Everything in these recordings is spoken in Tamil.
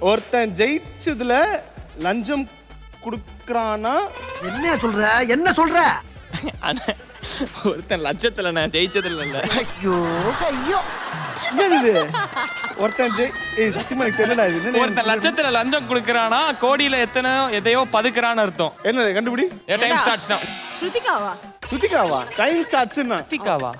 ஒருத்தன் ஜெயிச்சதுல லஞ்சம் குடுக்கறானா? என்ன சொல்ற ஒருத்தன் லட்சத்துல நான் ஜெயிச்சதுல இல்ல. ஐயோ என்னது இது? ஒருத்தன் சத்தியமா எனக்கு தெரியல இது என்ன. ஒருத்தன் லட்சத்துல லஞ்சம் கொடுக்கறானா கோடியில எதையோ பதுக்குறான்னு அர்த்தம். என்னது கண்டுபிடி. Time starts now. ஸ்ருதிகாவா? சுத்திகாவா? டைம் ஸ்டார்ட்ஸ்னா ஸ்ருதிகாவா?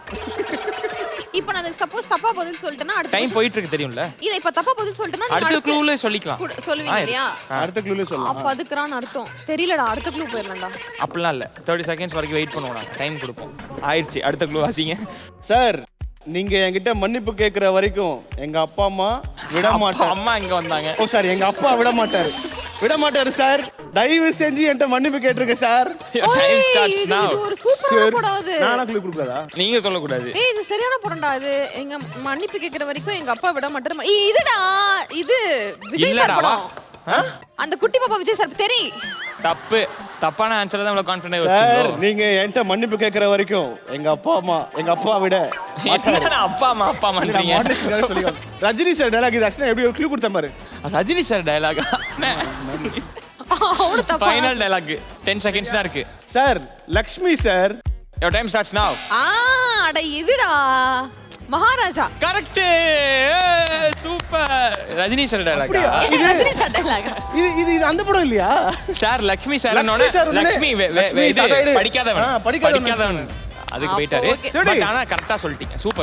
இப்போ நான் சப்போஸ் தப்பா பதில் சொல்லிட்டேனா அடுத்த டைம் போயிட்டு இருக்கு தெரியும்ல. இத இப்ப தப்பா பதில் சொல்லிட்டேனா அடுத்த க்ளூல சொல்லிக்கலாம். சொல்லுவீங்க இல்லையா? அடுத்த க்ளூல சொல்லலாம். அப்ப அதுக்குறான் அர்த்தம் தெரியலடா. அடுத்த க்ளூ போயிரலாம்டா. அப்படிலாம் இல்ல. 30 செகண்ட்ஸ் வரைக்கும் வெயிட் பண்ணுவோம் நாங்க. டைம் கொடுப்போம். ஆயிடுச்சு. அடுத்த க்ளூ வாசிங்க. சார் நீங்க என்கிட்ட மன்னிப்பு கேக்குற வரைக்கும் எங்க அப்பா அம்மா விட மாட்டாங்க. அம்மா இங்க வந்தாங்க. ஓ சார் எங்க அப்பா விட மாட்டாரு சார். தயவு செஞ்சு என்கிட்ட மன்னிப்பு கேட்டிருங்க சார். டைம் ஸ்டார்ட்ஸ் இது நவ. ஒரு சூப்பரான படம் அது. நானா க்ளூ கொடுக்கறதா? நீங்க சொல்ல கூடாது. இது சரியான படம்டா இது. எங்க மன்னிப்பு கேக்குற வரைக்கும் எங்க அப்பா விட மாட்டாரு. இதுடா இது விஜய் சார் படம். அந்த குட்டி பாப்பா விஜய் சார் தெரியும். தப்பான ஆன்சர் தான் இவ்வளவு கான்ஃபிடன்ட் சார் யோசிச்சீங்க. நீங்க என்கிட்ட மன்னிப்பு கேக்குற வரைக்கும் எங்க அப்பா விட மாட்டாரு. என்னடா அப்பா அம்மான்றீங்க? ரஜினி சார் டயலாக் இது ஆக்சுவலா எப்படி ஒரு க்ளூ கொடுத்த பாரு. Rajini sir dialogue. அவரு தப்பா. ஃபைனல் டயலாக் 10 செகண்ட்ஸ் தான் இருக்கு. Sir Lakshmi sir. Your time starts now. அட இதுடா மகாராஜா. Correct. Super. Rajini sir dialogue. இது ரஜினி சார் டயலாக். இது அந்த படம் இல்லையா? சார் லக்ஷ்மி சார் லக்ஷ்மி படிக்காதவன். அதுக்கு போயிட்டாரு. okay. பட் ஆனா கரெக்டா சொல்லிட்டீங்க. சூப்பர்.